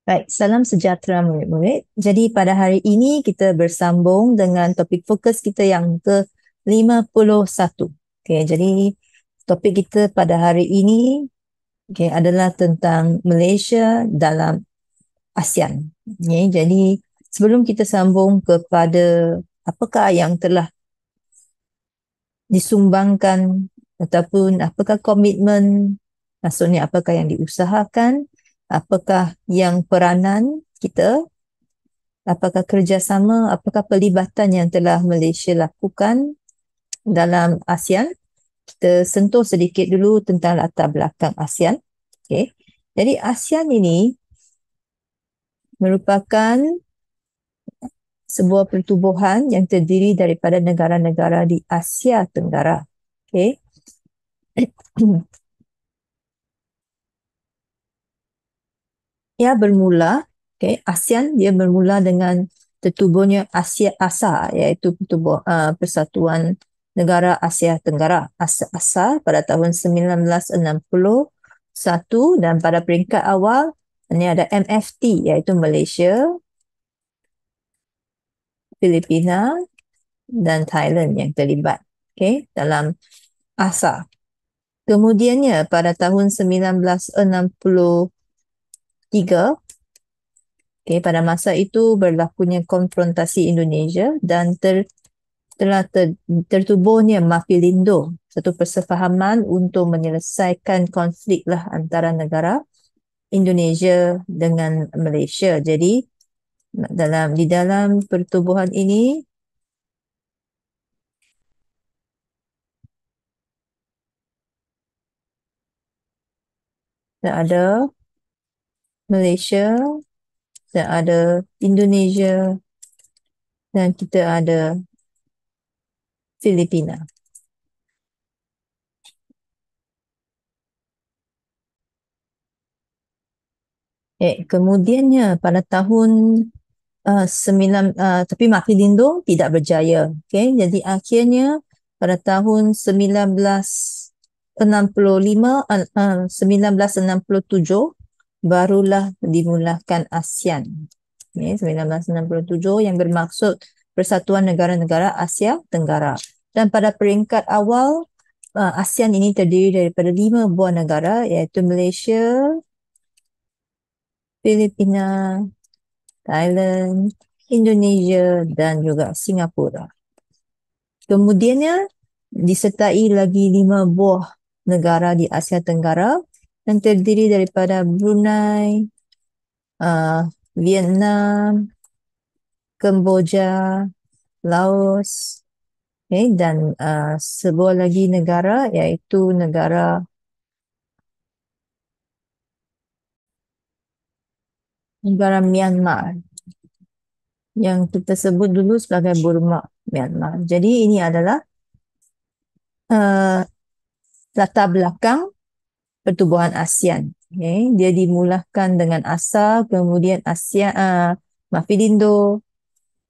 Baik, salam sejahtera murid-murid. Jadi pada hari ini kita bersambung dengan topik fokus kita yang ke-51. Okey, jadi topik kita pada hari ini adalah tentang Malaysia dalam ASEAN. Jadi sebelum kita sambung kepada apakah yang telah disumbangkan ataupun apakah komitmen, maksudnya apakah yang diusahakan, apakah yang peranan kita, apakah kerjasama, apakah pelibatan yang telah Malaysia lakukan dalam ASEAN. Kita sentuh sedikit dulu tentang latar belakang ASEAN. Okay. Jadi ASEAN ini merupakan sebuah pertubuhan yang terdiri daripada negara-negara di Asia Tenggara. Okay. Ia bermula, ASEAN dia bermula dengan tertubuhnya ASA, iaitu Persatuan Negara Asia Tenggara, ASA pada tahun 1961, dan pada peringkat awal ini ada MFT, iaitu Malaysia, Filipina dan Thailand yang terlibat dalam ASA. Kemudiannya pada tahun 1963, pada masa itu berlakunya konfrontasi Indonesia dan telah tertubuhnya Mafilindo, satu persefahaman untuk menyelesaikan konflik antara negara Indonesia dengan Malaysia. Jadi di dalam pertubuhan ini ada Malaysia, ada Indonesia, dan kita ada Filipina. Kemudiannya pada tahun tapi Mafilindo tidak berjaya. Jadi akhirnya pada tahun 1967 barulah dimulakan ASEAN. 1967 yang bermaksud Persatuan Negara-Negara Asia Tenggara. Dan pada peringkat awal ASEAN ini terdiri daripada 5 buah negara, iaitu Malaysia, Filipina, Thailand, Indonesia dan juga Singapura. Kemudiannya disertai lagi 5 buah negara di Asia Tenggara yang terdiri daripada Brunei, Vietnam, Kemboja, Laos, dan sebuah lagi negara iaitu negara Myanmar yang kita sebut dulu sebagai Burma Myanmar. Jadi ini adalah latar belakang pertubuhan ASEAN. Dia dimulakan dengan ASA, kemudian Mafilindo,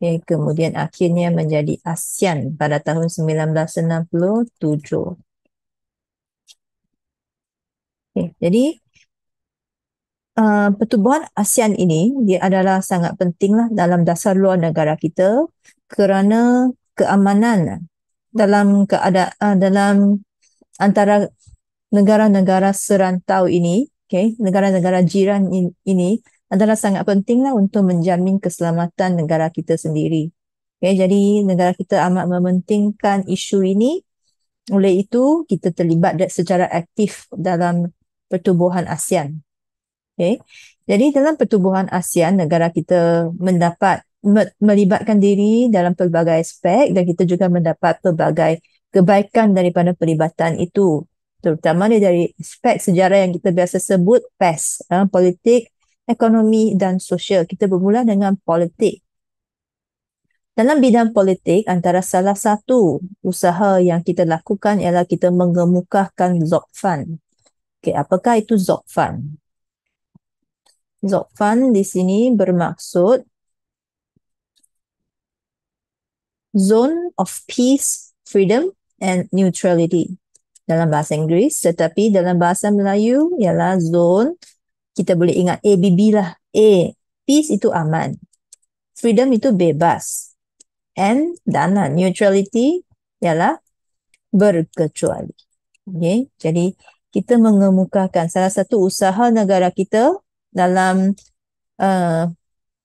kemudian akhirnya menjadi ASEAN pada tahun 1967. Jadi pertubuhan ASEAN ini dia adalah sangat pentinglah dalam dasar luar negara kita kerana keamanan dalam dalam antara negara-negara serantau ini, negara-negara jiran ini adalah sangat pentinglah untuk menjamin keselamatan negara kita sendiri. Jadi negara kita amat mementingkan isu ini. Oleh itu kita terlibat secara aktif dalam pertubuhan ASEAN. Jadi dalam pertubuhan ASEAN, negara kita melibatkan diri dalam pelbagai aspek dan kita juga mendapat pelbagai kebaikan daripada pelibatan itu, terutama dari aspek sejarah yang kita biasa sebut PES, politik, ekonomi dan sosial. Kita bermula dengan politik. Dalam bidang politik, antara salah satu usaha yang kita lakukan ialah kita mengemukakan ZOCFUN. Apakah itu ZOCFUN? ZOCFUN di sini bermaksud Zone of Peace, Freedom and Neutrality dalam bahasa Inggeris, tetapi dalam bahasa Melayu ialah zone, kita boleh ingat ABB lah. Peace itu aman. Freedom itu bebas. Dan neutrality ialah berkecuali. Okay? Jadi kita mengemukakan salah satu usaha negara kita dalam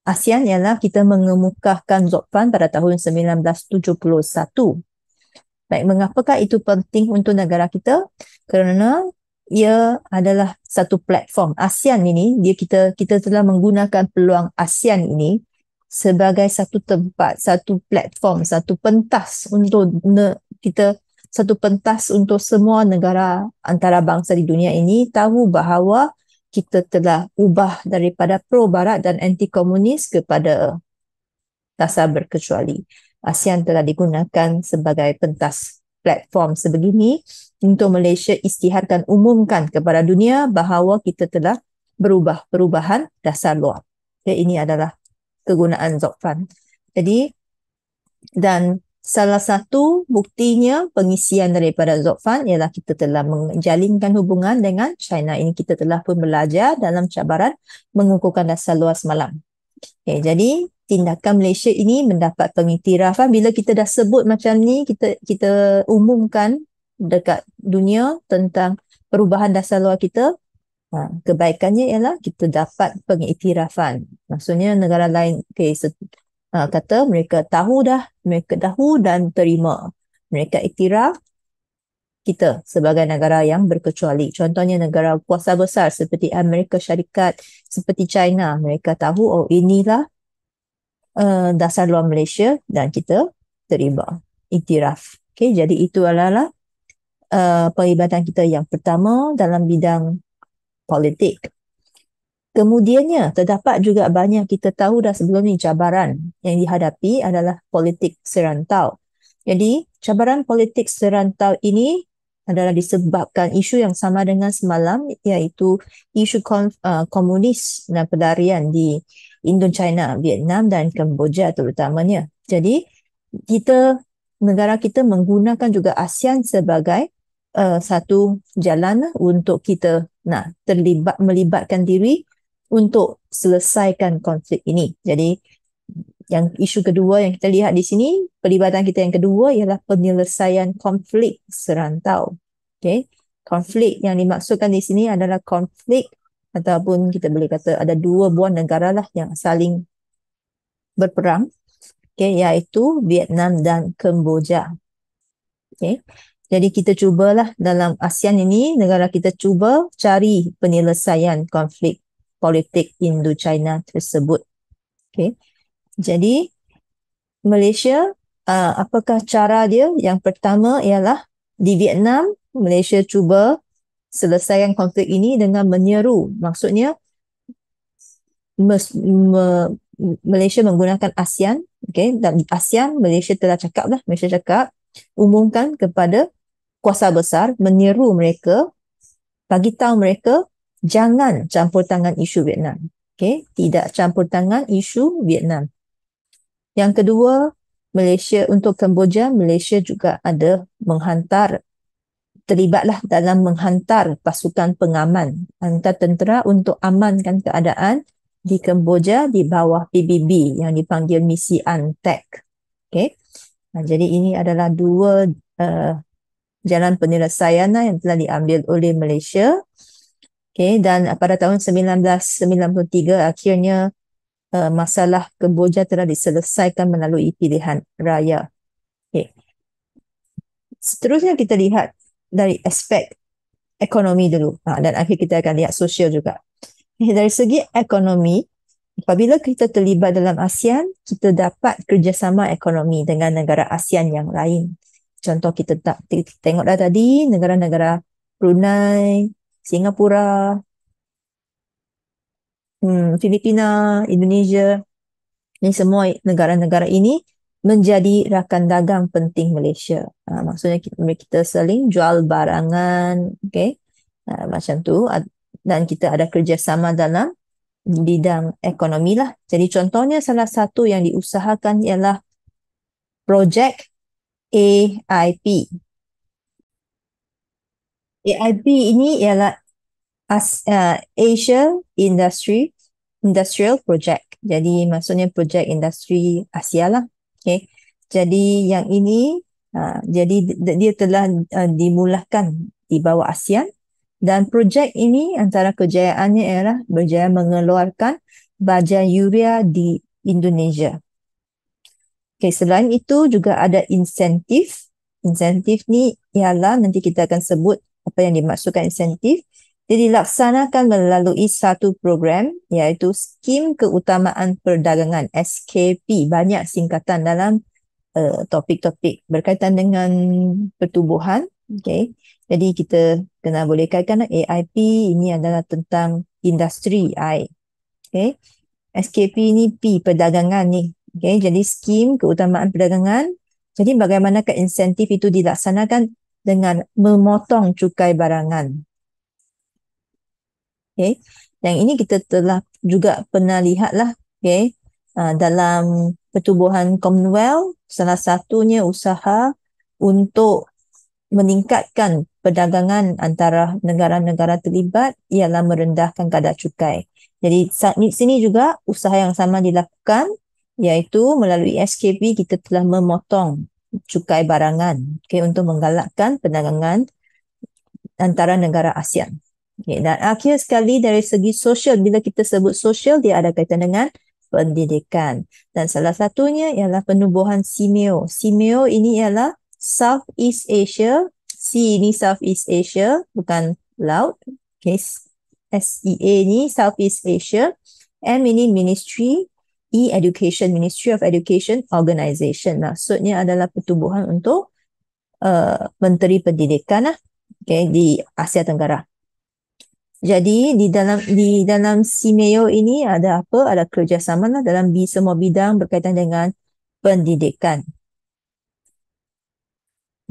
ASEAN ialah kita mengemukakan ZOPFAN pada tahun 1971. Baik, mengapakah itu penting untuk negara kita? Kerana ia adalah satu platform. ASEAN ini, kita telah menggunakan peluang ASEAN ini sebagai satu tempat, satu platform, satu pentas untuk satu pentas untuk semua negara antarabangsa di dunia ini tahu bahawa kita telah ubah daripada pro-barat dan anti-komunis kepada dasar berkecuali. ASEAN telah digunakan sebagai pentas platform sebegini untuk Malaysia isytiharkan, umumkan kepada dunia bahawa kita telah berubah, perubahan dasar luar. Okay, ini adalah kegunaan ZOPFAN. Jadi, dan salah satu buktinya pengisian daripada ZOPFAN ialah kita telah menjalinkan hubungan dengan China. Ini kita telah pun belajar dalam cabaran mengukuhkan dasar luar semalam. Okay, jadi tindakan Malaysia ini mendapat pengiktirafan bila kita dah sebut macam ni, kita umumkan dekat dunia tentang perubahan dasar luar kita. Kebaikannya ialah kita dapat pengiktirafan. Maksudnya negara lain kata mereka tahu dan terima. Mereka iktiraf kita sebagai negara yang berkecuali. Contohnya negara kuasa besar seperti Amerika Syarikat, seperti China, mereka tahu oh inilah dasar luar Malaysia dan kita terima iktiraf. Okay, jadi itu adalah perlibatan kita yang pertama dalam bidang politik. Kemudiannya terdapat juga banyak kita tahu dah sebelum ni cabaran yang dihadapi adalah politik serantau. Jadi cabaran politik serantau ini adalah disebabkan isu yang sama dengan semalam, iaitu isu komunis dan pelarian di Indochina, Vietnam dan Kemboja terutamanya. Jadi negara kita menggunakan juga ASEAN sebagai satu jalan untuk kita nak melibatkan diri untuk selesaikan konflik ini. Jadi yang isu kedua yang kita lihat di sini, pelibatan kita yang kedua ialah penyelesaian konflik serantau. Okay? Konflik yang dimaksudkan di sini adalah konflik ataupun kita boleh kata ada dua buah negara lah yang saling berperang, okay? Iaitu Vietnam dan Kemboja. Okay? Jadi kita cubalah dalam ASEAN ini, negara kita cuba cari penyelesaian konflik politik Indochina tersebut. Okay. Jadi Malaysia, apakah cara dia? Yang pertama ialah di Vietnam, Malaysia cuba selesaikan konflik ini dengan menyeru. Maksudnya Malaysia menggunakan ASEAN. Okay. Dan ASEAN, Malaysia telah cakap lah, Malaysia cakap umumkan kepada kuasa besar, menyeru mereka, bagi tahu mereka jangan campur tangan isu Vietnam. Okay? Tidak campur tangan isu Vietnam. Yang kedua, Malaysia untuk Kemboja, Malaysia juga ada terlibatlah dalam menghantar pasukan pengaman, hantar tentera untuk amankan keadaan di Kemboja di bawah PBB yang dipanggil misi UNTAC. Okay? Jadi ini adalah dua jalan penyelesaian yang telah diambil oleh Malaysia. Okay, dan pada tahun 1993 akhirnya masalah Kemboja telah diselesaikan melalui pilihan raya. Okay. Seterusnya kita lihat dari aspek ekonomi dulu, dan akhir kita akan lihat sosial juga. Okay, dari segi ekonomi, apabila kita terlibat dalam ASEAN, kita dapat kerjasama ekonomi dengan negara ASEAN yang lain. Contoh kita tengok dah tadi, negara-negara Brunei, Singapura, Filipina, Indonesia, ini semua negara-negara ini menjadi rakan dagang penting Malaysia. Maksudnya kita saling jual barangan, okay? Macam tu. Dan kita ada kerjasama dalam bidang ekonomi lah. Jadi contohnya salah satu yang diusahakan ialah projek AIP. AIP ini ialah Asia Industry industrial project. Jadi maksudnya projek industri Asia lah. Okay. Jadi yang ini jadi dia telah dimulakan di bawah ASEAN, dan projek ini antara kejayaannya ialah berjaya mengeluarkan baja urea di Indonesia. Okay, selain itu juga ada insentif. Insentif ni ialah nanti kita akan sebut apa yang dimaksudkan insentif. Dia dilaksanakan melalui satu program iaitu Skim Keutamaan Perdagangan SKP. Banyak singkatan dalam topik-topik berkaitan dengan pertubuhan. Okay. Jadi kita kena boleh kaitkan AIP ini adalah tentang industri I. Okay. SKP ni P, perdagangan ni. Okay. Jadi skim keutamaan perdagangan. Jadi bagaimanakah insentif itu dilaksanakan dengan memotong cukai barangan. Okay. Yang ini kita telah juga pernah lihat lah. Okay. Dalam pertubuhan Commonwealth, salah satunya usaha untuk meningkatkan perdagangan antara negara-negara terlibat ialah merendahkan kadar cukai. Jadi di sini juga usaha yang sama dilakukan, iaitu melalui SKP kita telah memotong cukai barangan, okay, untuk menggalakkan perdagangan antara negara ASEAN. Okay, dan akhir sekali dari segi sosial, bila kita sebut sosial, dia ada kaitan dengan pendidikan. Dan salah satunya ialah penubuhan SEAMEO. SEAMEO ini ialah Southeast Asia. C ini Southeast Asia, bukan laut. Okay. SEA ni Southeast Asia. M ini Ministry. E Education, Ministry of Education Organization. Maksudnya adalah pertubuhan untuk Menteri Pendidikan di Asia Tenggara. Jadi di dalam SEAMEO ini ada apa? Ada kerjasama dalam semua bidang berkaitan dengan pendidikan.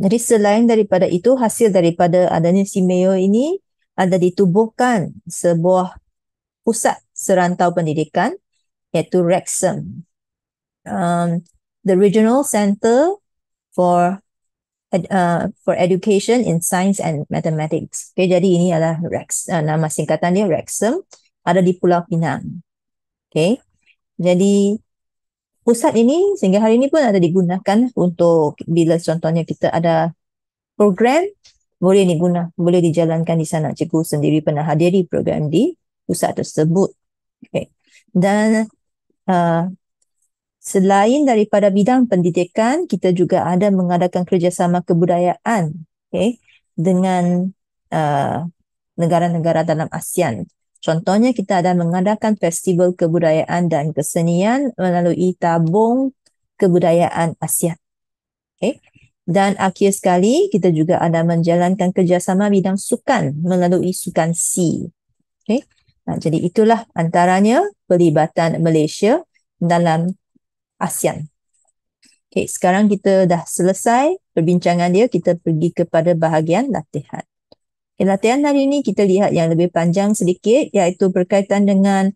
Jadi selain daripada itu, hasil daripada adanya SEAMEO ini ada ditubuhkan sebuah pusat serantau pendidikan iaitu REXM. The Regional Center for Education in Science and Mathematics. Okay, jadi ini adalah nama singkatan dia REXM, ada di Pulau Pinang. Okay, jadi pusat ini sehingga hari ini pun ada digunakan untuk bila contohnya kita ada program, boleh dijalankan di sana. Cikgu sendiri pernah hadiri program di pusat tersebut. Okay. Dan selain daripada bidang pendidikan, kita juga ada mengadakan kerjasama kebudayaan, okay, dengan negara-negara dalam ASEAN. Contohnya kita ada mengadakan festival kebudayaan dan kesenian melalui tabung kebudayaan ASEAN. Okay. Dan akhir sekali kita juga ada menjalankan kerjasama bidang sukan melalui Sukan C. Okay. Jadi itulah antaranya pelibatan Malaysia dalam ASEAN. Okay, sekarang kita dah selesai perbincangan dia, kita pergi kepada bahagian latihan. Okay, latihan hari ini kita lihat yang lebih panjang sedikit, iaitu berkaitan dengan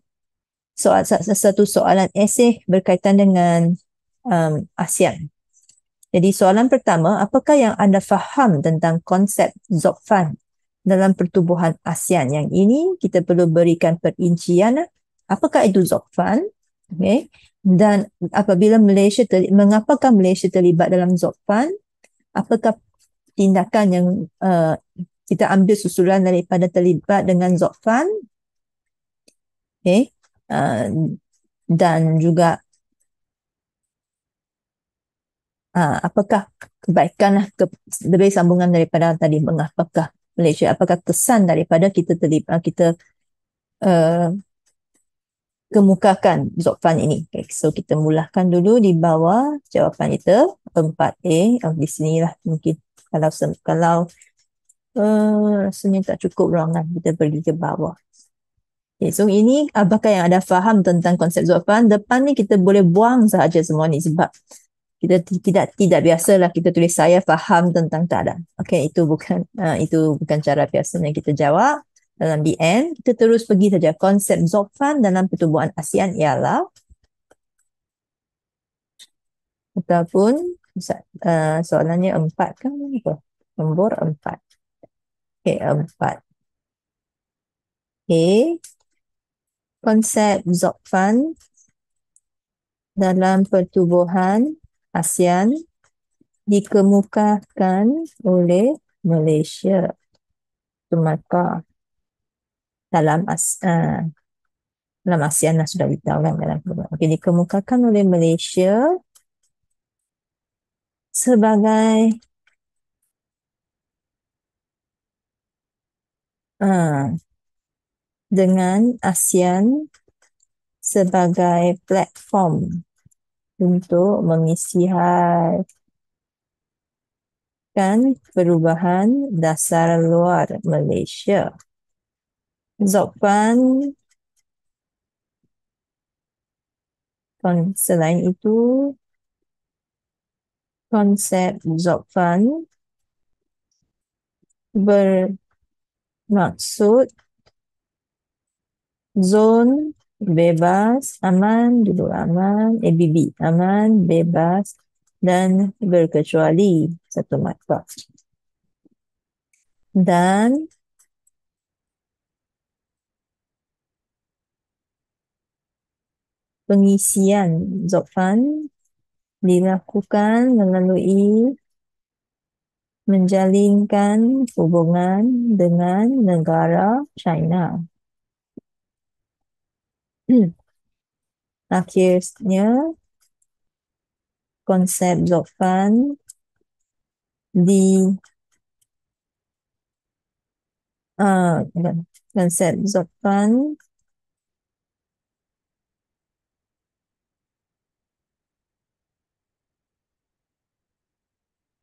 satu soalan esei berkaitan dengan ASEAN. Jadi soalan pertama, apakah yang anda faham tentang konsep Zopfan dalam pertubuhan ASEAN? Yang ini kita perlu berikan perincian. Apakah itu Zopfan? Okay. Dan apabila mengapakah Malaysia terlibat dalam Zopfan? Apakah tindakan yang kita ambil susulan daripada terlibat dengan Zopfan? Okay. Dan juga apakah kebaikan lebih sambungan daripada tadi, mengapakah Malaysia, apakah kesan daripada kita terlibat, kita kemukakan Zopfan ini. Okay, so kita mulakan dulu di bawah jawapan kita 4A. Di sinilah mungkin kalau rasanya tak cukup ruangan, kita pergi ke bawah. Okay, so ini apakah yang ada faham tentang konsep Zopfan? Depan ni kita boleh buang sahaja semua ni sebab kita tidak biasalah kita tulis saya faham tentang tak ada. Okay, itu bukan cara biasanya kita jawab. Dalam DN, kita terus pergi saja. Konsep Zopfan dalam pertubuhan ASEAN ialah, ataupun soalannya 4 kan? Nombor 4. Okay, 4. Okay. konsep Zopfan dalam pertubuhan ASEAN dikemukakan oleh Malaysia. Maka dalam ASEAN lah sudah ditahu kan dalam pertubuhan. Okay, dikemukakan oleh Malaysia sebagai dengan ASEAN sebagai platform untuk mengisikan perubahan dasar luar Malaysia. Zopfan, selain itu, konsep Zopfan bermaksud zon bebas, aman, duduk aman, ABB, aman, bebas dan berkecuali satu markah. Dan pengisian Zopfan dilakukan melalui menjalinkan hubungan dengan negara China. Akhirnya, konsep Zopfan konsep Zopfan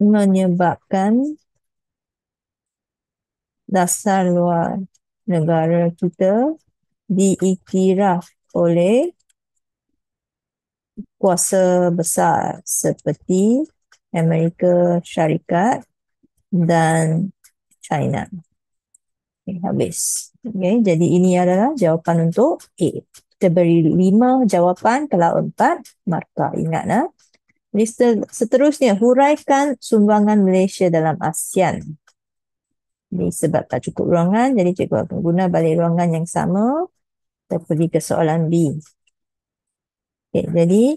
menyebabkan dasar luar negara kita diiktiraf oleh kuasa besar seperti Amerika Syarikat dan China. Okay, habis. Okay, jadi ini adalah jawapan untuk A. Kita beri 5 jawapan, kalau 4 markah. Ingat lah. Seterusnya, huraikan sumbangan Malaysia dalam ASEAN. Ini sebab tak cukup ruangan, jadi cikgu akan guna balik ruangan yang sama. Kita pergi ke soalan B. Okay, jadi,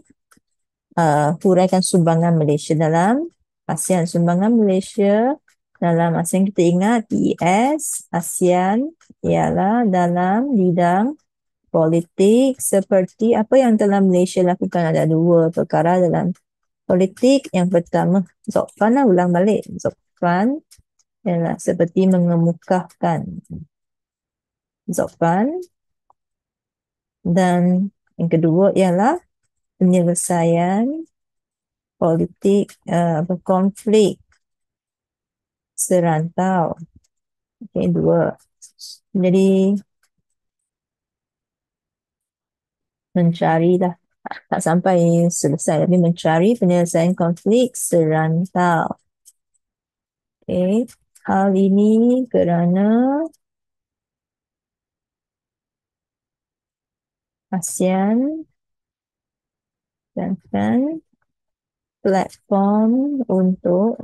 huraikan sumbangan Malaysia dalam ASEAN. Sumbangan Malaysia dalam ASEAN, kita ingat PES ASEAN ialah dalam bidang politik, seperti apa yang telah Malaysia lakukan. Ada 2 perkara dalam politik. Yang pertama, Zopfan lah, ulang balik. Zopfan ialah seperti mengemukakan Zopfan. Dan yang kedua ialah penyelesaian politik konflik serantau. Okay, 2. Jadi mencarilah, tak sampai selesai, tapi mencari penyelesaian konflik serantau. Okay. Hal ini kerana ASEAN dan platform untuk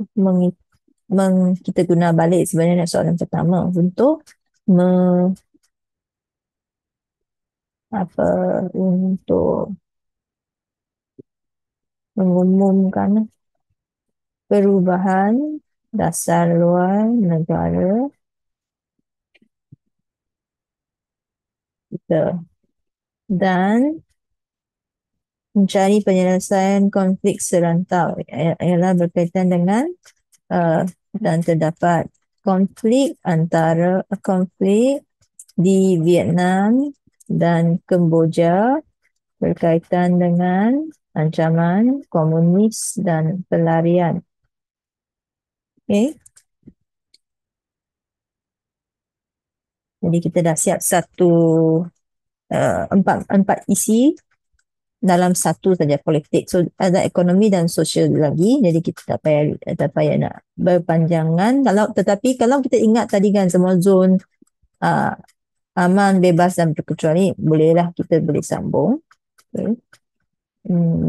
kita guna balik sebenarnya soalan pertama untuk untuk mengumumkan perubahan dasar luar negara kita dan mencari penyelesaian konflik serantau ialah berkaitan dengan dan terdapat konflik di Vietnam dan Kemboja berkaitan dengan ancaman komunis dan pelarian. Okay. Jadi kita dah siap empat isi dalam satu saja, politik. So ada ekonomi dan sosial lagi. Jadi kita tak payah nak berpanjangan. Tetapi kalau kita ingat tadi kan semua zon aman, bebas dan berkecuali, bolehlah kita boleh sambung. Okay.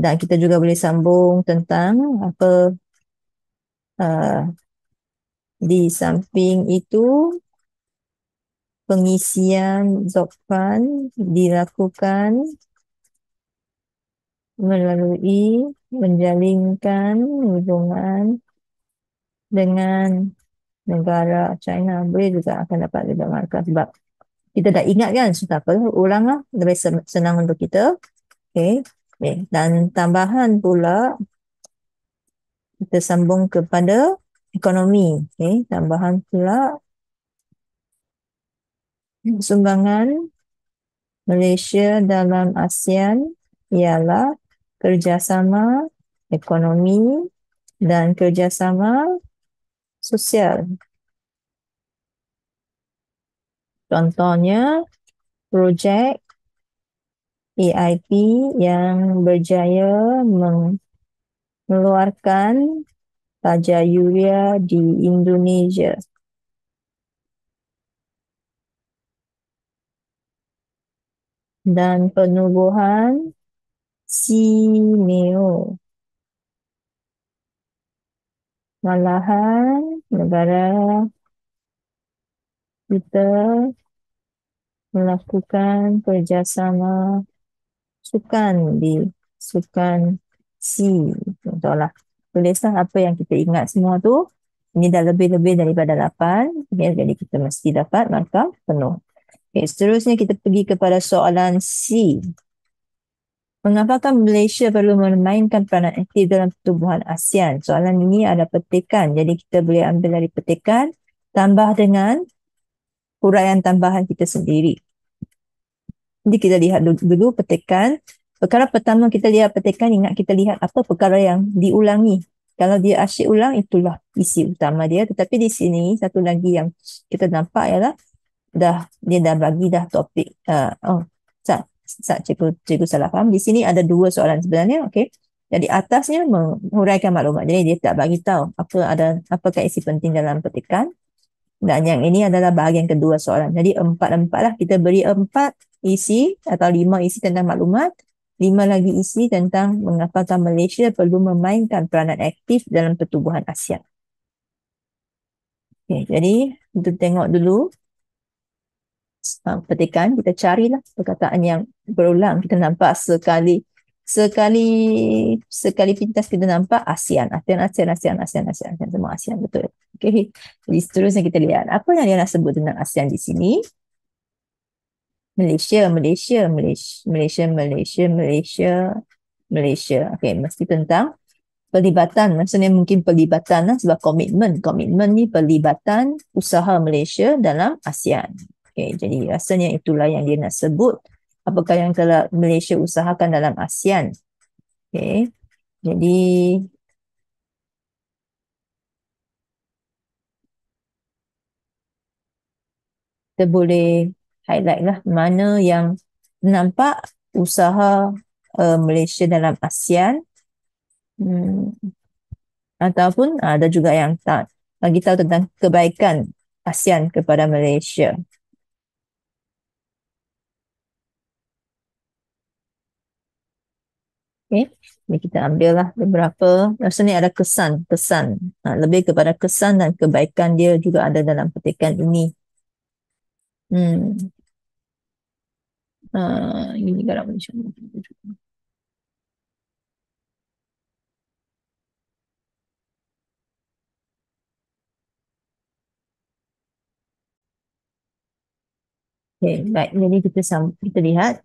Dan kita juga boleh sambung tentang di samping itu pengisian Zokpan dilakukan melalui menjalinkan hubungan dengan negara China. Boleh juga akan dapat juga markah sebab kita dah ingat kan, so tak apa, ulang lah, lebih senang untuk kita. Okay. Okay. Dan tambahan pula kita sambung kepada ekonomi. Okay. Tambahan pula sumbangan Malaysia dalam ASEAN ialah kerjasama ekonomi dan kerjasama sosial. Contohnya, projek AIP yang berjaya mengeluarkan baja Yuria di Indonesia. Dan penubuhan Simeo. Malahan negara kita melakukan kerjasama sukan di sukan C. Contohlah, tulislah apa yang kita ingat semua tu. Ini dah lebih-lebih daripada 8. Okay, jadi kita mesti dapat markah penuh. Okay, seterusnya kita pergi kepada soalan C. Mengapakah Malaysia perlu memainkan peranan aktif dalam pertubuhan ASEAN? Soalan ini ada petikan. Jadi kita boleh ambil dari petikan, tambah dengan huraian tambahan kita sendiri. Jadi kita lihat dulu petikan. Perkara pertama kita lihat petikan, ingat kita lihat apa perkara yang diulangi. Kalau dia asyik ulang, itulah isi utama dia. Tetapi di sini, satu lagi yang kita nampak ialah dia dah bagi dah topik. Cikgu salah faham. Di sini ada dua soalan sebenarnya, okey. Jadi atasnya menguraikan maklumat. Jadi dia tak bagi tahu apakah isi penting dalam petikan. Dan yang ini adalah bahagian kedua soalan. Jadi 4 lah, kita beri 4 isi atau 5 isi tentang maklumat, 5 lagi isi tentang mengapakah Malaysia perlu memainkan peranan aktif dalam pertubuhan ASEAN. Okay, jadi kita tengok dulu petikan, kita carilah perkataan yang berulang. Kita nampak sekali pintas kita nampak ASEAN, semua ASEAN, betul. Okay. Jadi seterusnya kita lihat apa yang dia nak sebut tentang ASEAN di sini. Malaysia. Okay, mesti tentang pelibatan. Maksudnya mungkin pelibatan lah, sebab komitmen. Komitmen ni pelibatan usaha Malaysia dalam ASEAN. Okay, jadi rasanya itulah yang dia nak sebut. Apakah yang telah Malaysia usahakan dalam ASEAN. Okay, jadi kita boleh highlight lah mana yang nampak usaha Malaysia dalam ASEAN. Ataupun ada juga yang tak bagi tahu tentang kebaikan ASEAN kepada Malaysia. Okay. Jadi kita ambillah beberapa. Rasanya ada kesan. Lebih kepada kesan dan kebaikan dia juga ada dalam petikan ini. Ini garap Malaysia. Okay, baik. Jadi kita lihat.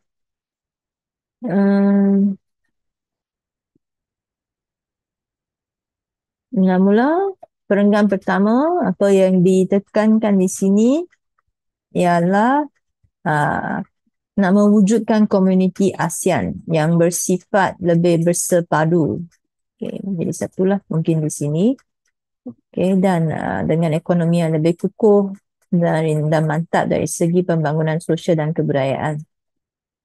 Mula-mula perenggan pertama, apa yang ditekankan di sini ialah nak mewujudkan komuniti ASEAN yang bersifat lebih bersepadu. Okay, jadi satulah mungkin di sini. Okay, dan dengan ekonomi yang lebih kukuh dan mantap dari segi pembangunan sosial dan kebudayaan.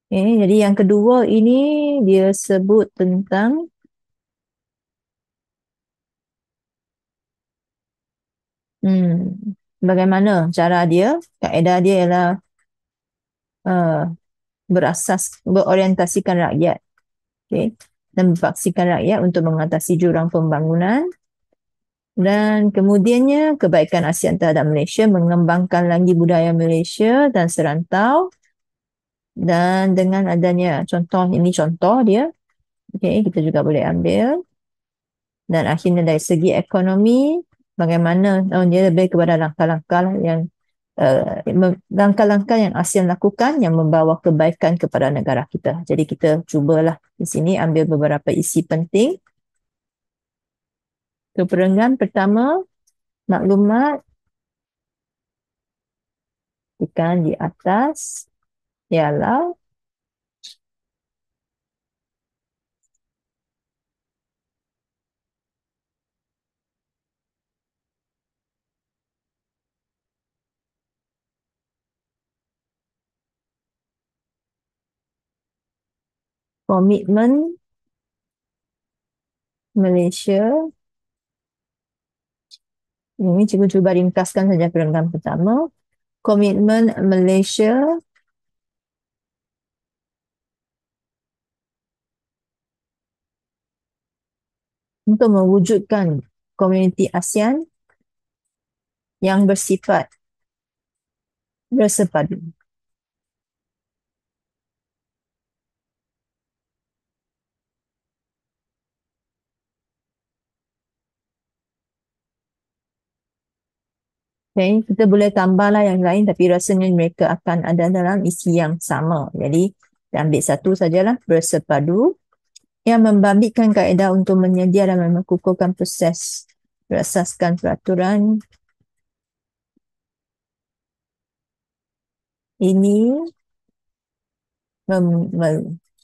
Okay, jadi yang kedua ini dia sebut tentang bagaimana cara dia, kaedah dia ialah berorientasikan rakyat, okay, dan berpaksikan rakyat untuk mengatasi jurang pembangunan Dan kemudiannya kebaikan ASEAN terhadap Malaysia, mengembangkan lagi budaya Malaysia dan serantau. Dan dengan adanya contoh, ini contoh dia, okay, kita juga boleh ambil. Dan akhirnya dari segi ekonomi, bagaimana dia lebih kepada langkah-langkah yang langkah-langkah yang ASEAN lakukan yang membawa kebaikan kepada negara kita. Jadi kita cubalah di sini ambil beberapa isi penting. Keperenggan pertama, maklumat ikan di atas ialah komitmen Malaysia. Ini cikgu cuba ringkaskan saja perenggan pertama. Komitmen Malaysia untuk mewujudkan komuniti ASEAN yang bersifat bersepadu. Okay, kita boleh tambahlah yang lain tapi rasanya mereka akan ada dalam isi yang sama. Jadi, kita ambil satu sajalah, bersepadu, yang membabitkan kaedah untuk menyedia dan mengukuhkan proses berasaskan peraturan ini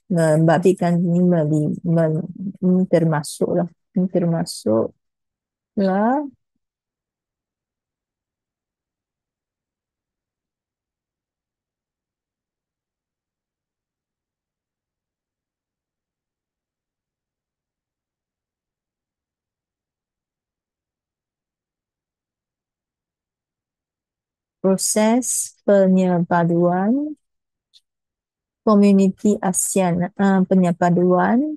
membabitkan ini termasuklah proses penyepaduan komuniti ASEAN, penyepaduan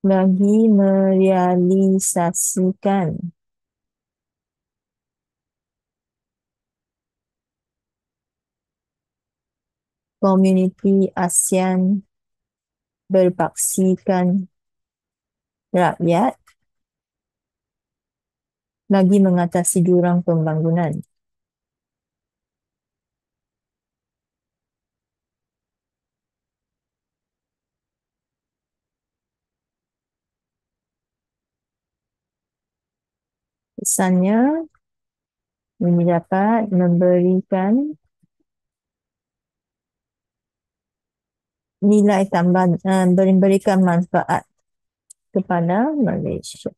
bagi merealisasikan komuniti ASEAN berpaksikan rakyat bagi mengatasi jurang pembangunan. Pesannya ini dapat memberikan nilai tambah, memberikan manfaat kepada Malaysia.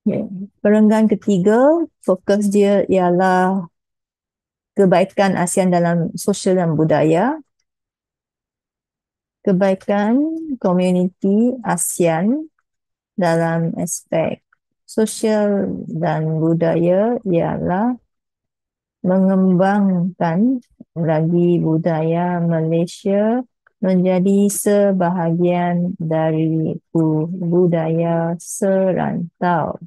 Okay. Perenggan ketiga, fokus dia ialah kebaikan ASEAN dalam sosial dan budaya. Kebaikan komuniti ASEAN dalam aspek sosial dan budaya ialah mengembangkan lagi budaya Malaysia menjadi sebahagian dari budaya serantau.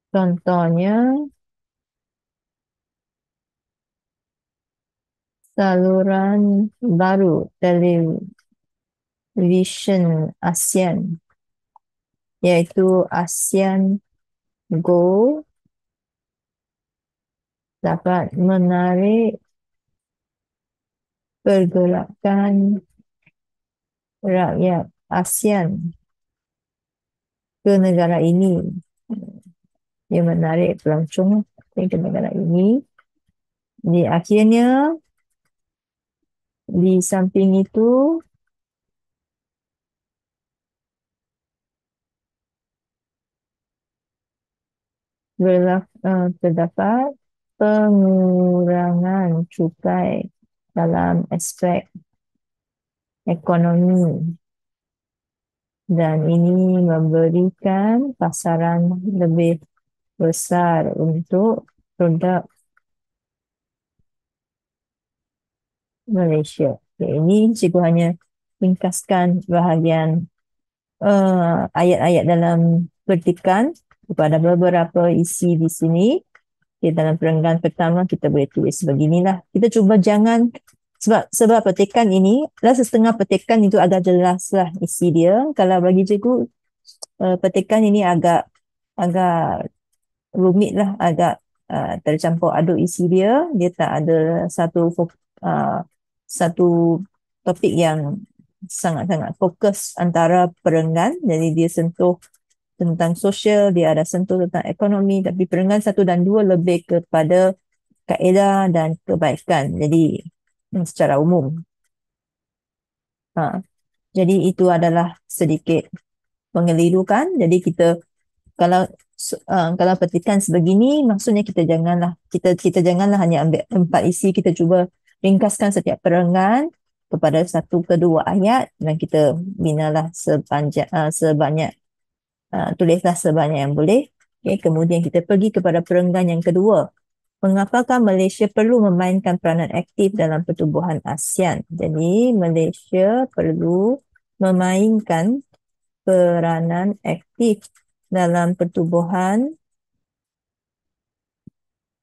Contohnya, saluran baru television ASEAN, iaitu ASEAN Go, dapat menarik pergerakan rakyat ASEAN ke negara ini. Dia menarik pelancong ke negara ini. Di akhirnya, di samping itu, terdapat pengurangan cukai dalam aspek ekonomi. Dan ini memberikan pasaran lebih besar untuk produk Malaysia. Okay, ini cikgu hanya ringkaskan bahagian ayat-ayat dalam petikan kepada beberapa isi di sini. Okay, dalam perenggan pertama kita boleh tulis beginilah. Kita cuba jangan sebab petikan ini adalah setengah petikan itu agak jelas lah isi dia. Kalau bagi cikgu petikan ini agak agak rumit lah, agak tercampur aduk isi dia. Dia tak ada uh, satu topik yang sangat-sangat fokus antara perenggan. Jadi dia sentuh tentang sosial, dia ada sentuh tentang ekonomi, tapi perenggan 1 dan 2 lebih kepada kaedah dan kebaikan. Jadi secara umum. Ha. Jadi itu adalah sedikit pengelirukan. Jadi kita kalau kalau petikan sebegini, maksudnya kita janganlah hanya ambil 4 isi, kita cuba ringkaskan setiap perenggan kepada 1 ke 2 ayat dan kita binalah sebanyak tulislah sebanyak yang boleh. Okay, kemudian kita pergi kepada perenggan yang kedua. Mengapakah Malaysia perlu memainkan peranan aktif dalam pertubuhan ASEAN? Jadi Malaysia perlu memainkan peranan aktif dalam pertubuhan.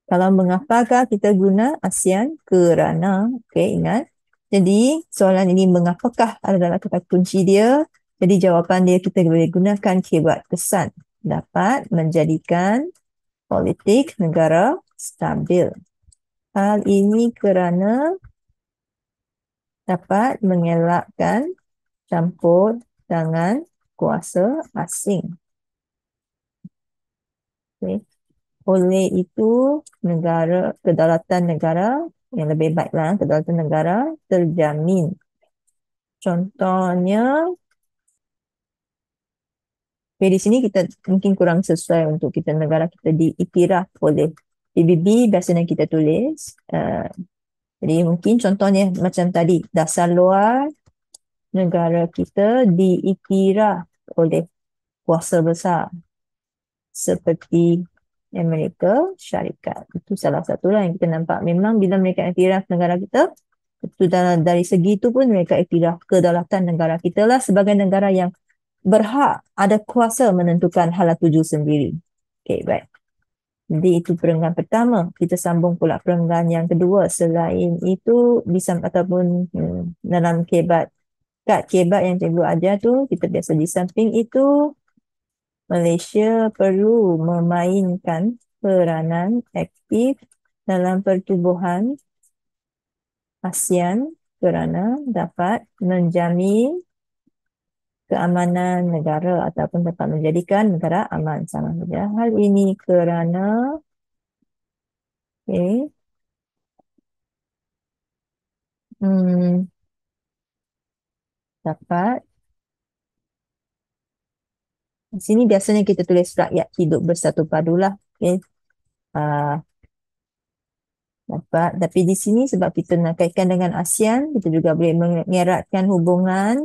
Kalau mengapakah kita guna ASEAN? Kerana, okay, ingat. Jadi soalan ini mengapakah adalah kata kunci dia. Jadi jawapan dia kita boleh gunakan keyword kesan. Dapat menjadikan politik negara stabil. Hal ini kerana dapat mengelakkan campur tangan kuasa asing. Okay. Oleh itu, kedaulatan negara yang lebih baiklah, kedaulatan negara terjamin. Contohnya, di sini kita mungkin kurang sesuai untuk kita negara kita diiktiraf oleh PBB, biasanya kita tulis. Jadi mungkin contohnya macam tadi, dasar luar negara kita diiktiraf oleh kuasa besar seperti Amerika Syarikat. Itu salah satulah yang kita nampak. Memang bila mereka iktiraf negara kita, itu dari segi itu pun mereka iktiraf kedaulatan negara kita lah sebagai negara yang berhak ada kuasa menentukan hala tuju sendiri. Okay, baik. Jadi itu perenggan pertama. Kita sambung pula perenggan yang kedua. Selain itu, ataupun dalam kad kebat yang cikgu ajar tu, kita biasa di samping itu, Malaysia perlu memainkan peranan aktif dalam pertubuhan ASEAN kerana dapat menjamin keamanan negara ataupun dapat menjadikan negara aman sama saja. Hal ini kerana okay, dapat di sini biasanya kita tulis rakyat hidup bersatu padulah. Okay. Dapat. Tapi di sini sebab kita nak kaitkan dengan ASEAN, kita juga boleh mengeratkan hubungan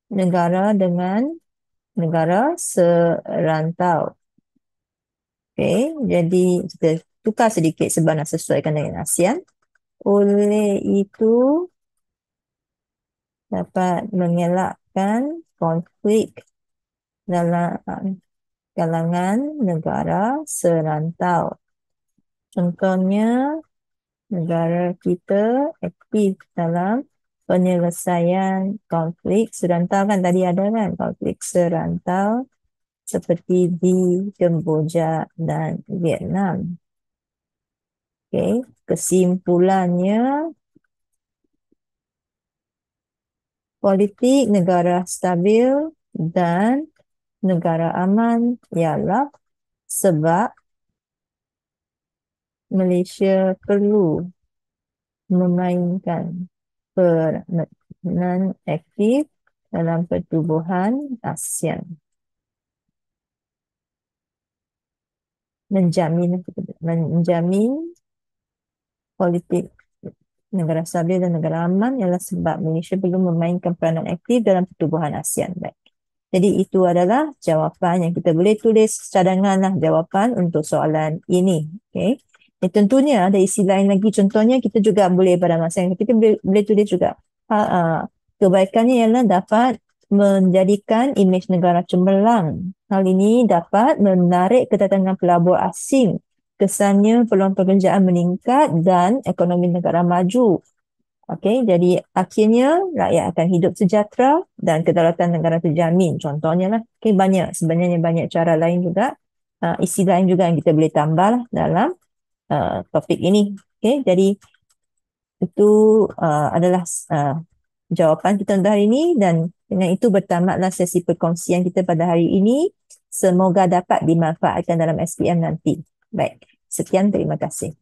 negara dengan negara serantau. Okay, jadi kita tukar sedikit sebab nak sesuaikan dengan ASEAN. Oleh itu, dapat mengelakkan konflik dalam kalangan negara serantau. Contohnya, negara kita aktif dalam penyelesaian konflik serantau, kan tadi ada kan konflik serantau seperti di Kemboja dan Vietnam. Okay. Kesimpulannya, politik negara stabil dan negara aman ialah sebab Malaysia perlu memainkan peranan aktif dalam pertubuhan ASEAN. Menjamin politik negara stabil dan negara aman ialah sebab Malaysia perlu memainkan peranan aktif dalam pertubuhan ASEAN. Baik. Jadi itu adalah jawapan yang kita boleh tulis cadanganlah jawapan untuk soalan ini. Okay. Tentunya ada isi lain lagi. Contohnya kita juga boleh pada masa yang kita boleh tulis juga. Kebaikannya ialah dapat menjadikan imej negara cemerlang. Hal ini dapat menarik kedatangan pelabur asing. Kesannya peluang pekerjaan meningkat dan ekonomi negara maju. Okey, jadi akhirnya rakyat akan hidup sejahtera dan kedaulatan negara terjamin. Contohnya lah, banyak sebenarnya banyak cara lain juga, isi lain juga yang kita boleh tambah lah dalam topik ini. Okey, jadi itu adalah jawapan kita untuk hari ini dan dengan itu bertamatlah sesi perkongsian kita pada hari ini. Semoga dapat dimanfaatkan dalam SPM nanti. Baik, sekian, terima kasih.